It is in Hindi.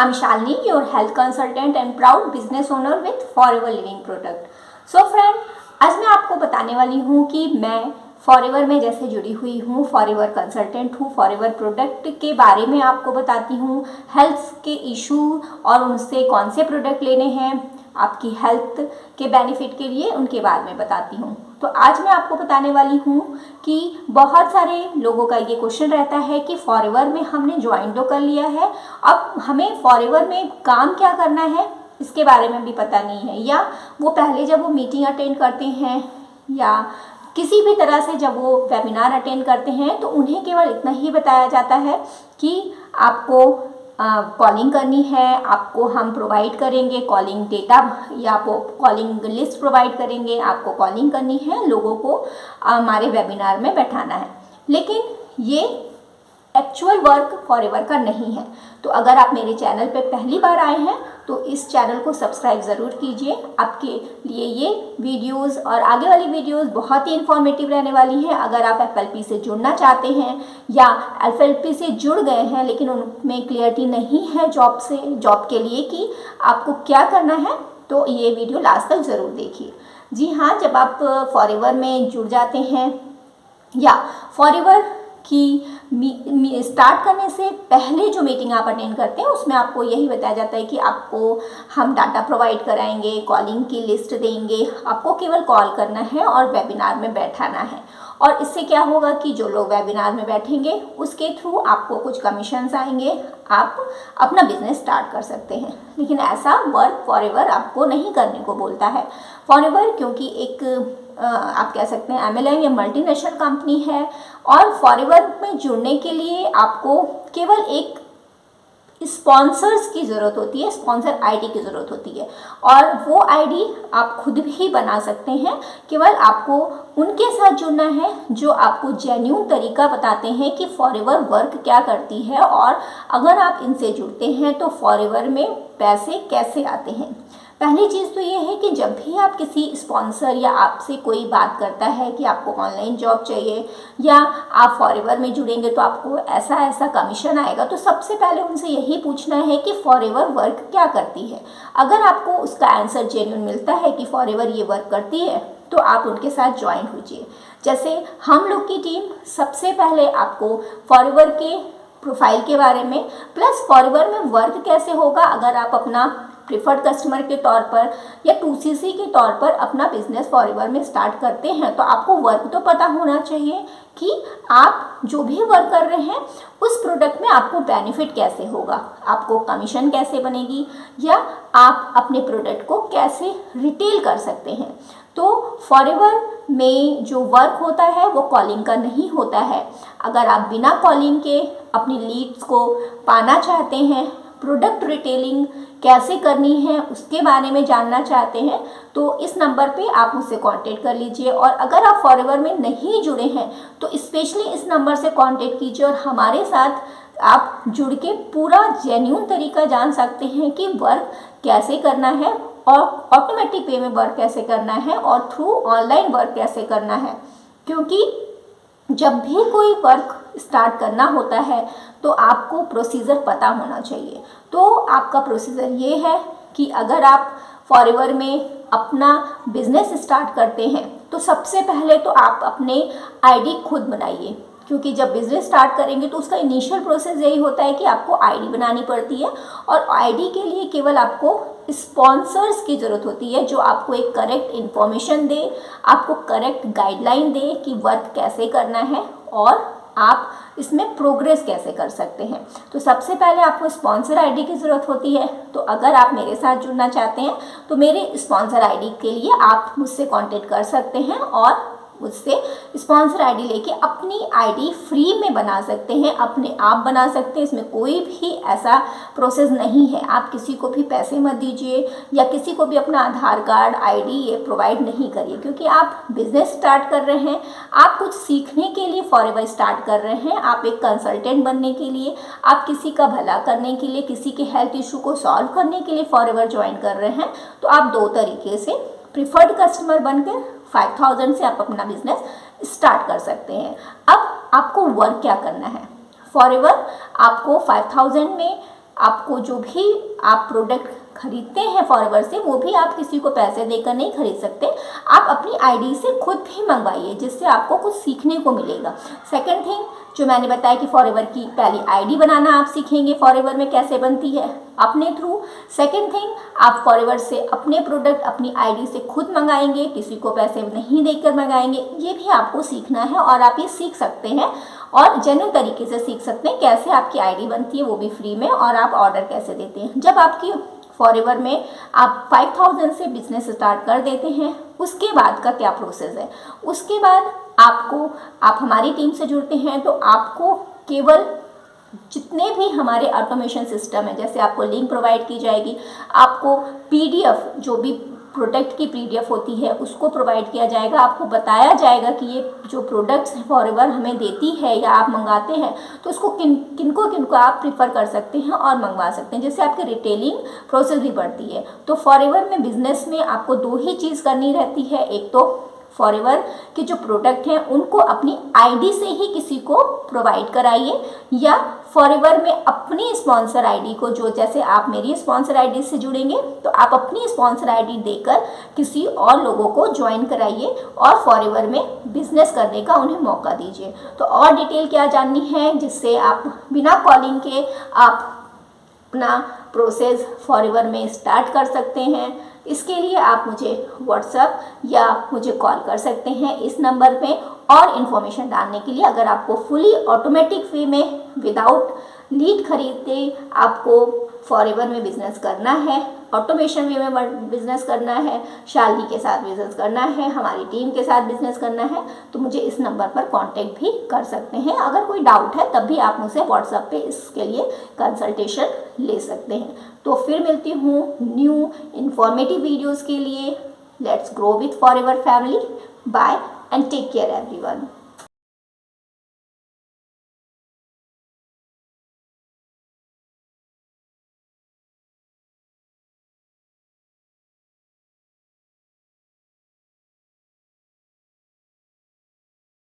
I'm Shalini, your health consultant and proud business owner with Forever Living Product. So friend, आज मैं आपको बताने वाली हूँ कि मैं फॉरएवर में जैसे जुड़ी हुई हूँ, फॉरएवर कंसल्टेंट हूँ, फॉरएवर प्रोडक्ट के बारे में आपको बताती हूँ, हेल्थ के इशू और उनसे कौन से प्रोडक्ट लेने हैं आपकी हेल्थ के बेनिफिट के लिए, उनके बारे में बताती हूँ। तो आज मैं आपको बताने वाली हूँ कि बहुत सारे लोगों का ये क्वेश्चन रहता है कि फॉरएवर में हमने ज्वाइन तो कर लिया है, अब हमें फॉरएवर में काम क्या करना है इसके बारे में भी पता नहीं है, या वो पहले जब वो मीटिंग अटेंड करते हैं या किसी भी तरह से जब वो वेबिनार अटेंड करते हैं तो उन्हें केवल इतना ही बताया जाता है कि आपको कॉलिंग करनी है, आपको हम प्रोवाइड करेंगे कॉलिंग डेटा या आपको कॉलिंग लिस्ट प्रोवाइड करेंगे, आपको कॉलिंग करनी है, लोगों को हमारे वेबिनार में बैठाना है। लेकिन ये एक्चुअल वर्क फॉरएवर का नहीं है। तो अगर आप मेरे चैनल पे पहली बार आए हैं तो इस चैनल को सब्सक्राइब ज़रूर कीजिए। आपके लिए ये वीडियोस और आगे वाली वीडियोस बहुत ही इन्फॉर्मेटिव रहने वाली हैं। अगर आप एफएलपी से जुड़ना चाहते हैं या एफएलपी से जुड़ गए हैं लेकिन उनमें क्लियरिटी नहीं है जॉब के लिए कि आपको क्या करना है, तो ये वीडियो लास्ट तक ज़रूर देखिए। जी हाँ, जब आप फॉरएवर में जुड़ जाते हैं या फॉरएवर कि स्टार्ट करने से पहले जो मीटिंग आप अटेंड करते हैं उसमें आपको यही बताया जाता है कि आपको हम डाटा प्रोवाइड कराएंगे, कॉलिंग की लिस्ट देंगे, आपको केवल कॉल करना है और वेबिनार में बैठाना है। और इससे क्या होगा कि जो लोग वेबिनार में बैठेंगे उसके थ्रू आपको कुछ कमीशंस आएंगे, आप अपना बिजनेस स्टार्ट कर सकते हैं। लेकिन ऐसा वर्क फॉरएवर आपको नहीं करने को बोलता है। फॉरएवर क्योंकि एक आप कह सकते हैं एमएलएम या मल्टीनेशनल कंपनी है और फॉरएवर में जुड़ने के लिए आपको केवल एक स्पॉन्सर्स की ज़रूरत होती है, स्पॉन्सर आईडी की ज़रूरत होती है और वो आईडी आप खुद भी बना सकते हैं। केवल आपको उनके साथ जुड़ना है जो आपको जेन्युइन तरीका बताते हैं कि फॉरएवर वर्क क्या करती है और अगर आप इनसे जुड़ते हैं तो फॉरएवर में पैसे कैसे आते हैं। पहली चीज़ तो ये है कि जब भी आप किसी स्पॉन्सर या आपसे कोई बात करता है कि आपको ऑनलाइन जॉब चाहिए या आप फॉरएवर में जुड़ेंगे तो आपको ऐसा ऐसा कमीशन आएगा, तो सबसे पहले उनसे यही पूछना है कि फॉरएवर वर्क क्या करती है। अगर आपको उसका आंसर जेन्युइन मिलता है कि फॉरएवर ये वर्क करती है तो आप उनके साथ ज्वाइन होइए। जैसे हम लोग की टीम सबसे पहले आपको फॉरएवर के प्रोफाइल के बारे में प्लस फॉरएवर में वर्क कैसे होगा, अगर आप अपना प्रिफर्ड कस्टमर के तौर पर या 2CC के तौर पर अपना बिजनेस फॉरएवर में स्टार्ट करते हैं तो आपको वर्क तो पता होना चाहिए कि आप जो भी वर्क कर रहे हैं उस प्रोडक्ट में आपको बेनिफिट कैसे होगा, आपको कमीशन कैसे बनेगी या आप अपने प्रोडक्ट को कैसे रिटेल कर सकते हैं। तो फॉरएवर में जो वर्क होता है वो कॉलिंग का नहीं होता है। अगर आप बिना कॉलिंग के अपनी लीड्स को पाना चाहते हैं, प्रोडक्ट रिटेलिंग कैसे करनी है उसके बारे में जानना चाहते हैं तो इस नंबर पे आप मुझसे कांटेक्ट कर लीजिए। और अगर आप फॉरएवर में नहीं जुड़े हैं तो स्पेशली इस नंबर से कांटेक्ट कीजिए और हमारे साथ आप जुड़ के पूरा जेन्युइन तरीका जान सकते हैं कि वर्क कैसे करना है और ऑटोमेटिक पे में वर्क कैसे करना है और थ्रू ऑनलाइन वर्क कैसे करना है। क्योंकि जब भी कोई वर्क स्टार्ट करना होता है तो आपको प्रोसीजर पता होना चाहिए। तो आपका प्रोसीजर ये है कि अगर आप फॉरएवर में अपना बिजनेस स्टार्ट करते हैं तो सबसे पहले तो आप अपने आईडी खुद बनाइए, क्योंकि जब बिजनेस स्टार्ट करेंगे तो उसका इनिशियल प्रोसेस यही होता है कि आपको आईडी बनानी पड़ती है और आईडी के लिए केवल आपको स्पॉन्सर्स की ज़रूरत होती है जो आपको एक करेक्ट इन्फॉर्मेशन दे, आपको करेक्ट गाइडलाइन दे कि वर्क कैसे करना है और आप इसमें प्रोग्रेस कैसे कर सकते हैं। तो सबसे पहले आपको स्पॉन्सर आईडी की ज़रूरत होती है। तो अगर आप मेरे साथ जुड़ना चाहते हैं तो मेरे स्पॉन्सर आईडी के लिए आप मुझसे कांटेक्ट कर सकते हैं और मुझसे स्पॉन्सर आईडी लेके अपनी आईडी फ्री में बना सकते हैं, अपने आप बना सकते हैं। इसमें कोई भी ऐसा प्रोसेस नहीं है, आप किसी को भी पैसे मत दीजिए या किसी को भी अपना आधार कार्ड आईडी ये प्रोवाइड नहीं करिए, क्योंकि आप बिजनेस स्टार्ट कर रहे हैं, आप कुछ सीखने के लिए फॉरएवर स्टार्ट कर रहे हैं, आप एक कंसल्टेंट बनने के लिए, आप किसी का भला करने के लिए, किसी के हेल्थ इशू को सॉल्व करने के लिए फॉरएवर ज्वाइन कर रहे हैं। तो आप दो तरीके से प्रिफर्ड कस्टमर बनकर 5000 से आप अपना बिजनेस स्टार्ट कर सकते हैं। अब आपको वर्क क्या करना है, फॉरएवर आपको 5000 में आपको जो भी आप प्रोडक्ट खरीदते हैं फॉरएवर से, वो भी आप किसी को पैसे देकर नहीं खरीद सकते। आप अपनी आईडी से खुद भी मंगवाइए, जिससे आपको कुछ सीखने को मिलेगा। सेकंड थिंग जो मैंने बताया कि फॉरएवर की पहली आईडी बनाना आप सीखेंगे, फॉरएवर में कैसे बनती है अपने थ्रू। सेकंड थिंग आप फॉरएवर से अपने प्रोडक्ट अपनी आईडी से खुद मंगाएंगे, किसी को पैसे नहीं देकर मंगाएंगे। ये भी आपको सीखना है और आप ये सीख सकते हैं और जेन्युइन तरीके से सीख सकते हैं। कैसे आपकी आईडी बनती है वो भी फ्री में, और आप ऑर्डर कैसे देते हैं। जब आपकी फॉरएवर में आप 5000 से बिजनेस स्टार्ट कर देते हैं, उसके बाद का क्या प्रोसेस है। उसके बाद आप हमारी टीम से जुड़ते हैं तो आपको केवल जितने भी हमारे ऑटोमेशन सिस्टम है, जैसे आपको लिंक प्रोवाइड की जाएगी, आपको पीडीएफ जो भी प्रोडक्ट की पीडीएफ होती है उसको प्रोवाइड किया जाएगा। आपको बताया जाएगा कि ये जो प्रोडक्ट्स फॉरएवर हमें देती है या आप मंगाते हैं तो उसको किनको आप प्रीफर कर सकते हैं और मंगवा सकते हैं, जिससे आपकी रिटेलिंग प्रोसेस भी बढ़ती है। तो फॉरएवर में बिजनेस में आपको 2 ही चीज़ करनी रहती है। एक तो फॉरएवर के जो प्रोडक्ट हैं उनको अपनी आईडी से ही किसी को प्रोवाइड कराइए, या फॉरएवर में अपनी स्पॉन्सर आईडी को, जो जैसे आप मेरी स्पॉन्सर आईडी से जुड़ेंगे तो आप अपनी स्पॉन्सर आईडी देकर किसी और लोगों को ज्वाइन कराइए और फॉरएवर में बिजनेस करने का उन्हें मौका दीजिए। तो और डिटेल क्या जाननी है, जिससे आप बिना कॉलिंग के आप अपना प्रोसेस फॉरएवर में स्टार्ट कर सकते हैं, इसके लिए आप मुझे व्हाट्सएप या मुझे कॉल कर सकते हैं इस नंबर पे। और इन्फॉर्मेशन डालने के लिए, अगर आपको फुली ऑटोमेटिक वे में विदाउट लीड खरीदते आपको फॉरएवर में बिजनेस करना है, ऑटोमेशन वे में बिजनेस करना है, शालिनी के साथ बिजनेस करना है, हमारी टीम के साथ बिजनेस करना है, तो मुझे इस नंबर पर कांटेक्ट भी कर सकते हैं। अगर कोई डाउट है तब भी आप मुझसे व्हाट्सएप पे इसके लिए कंसल्टेशन ले सकते हैं। तो फिर मिलती हूँ न्यू इन्फॉर्मेटिव वीडियोज़ के लिए। Let's grow with forever family. Bye and take care everyone.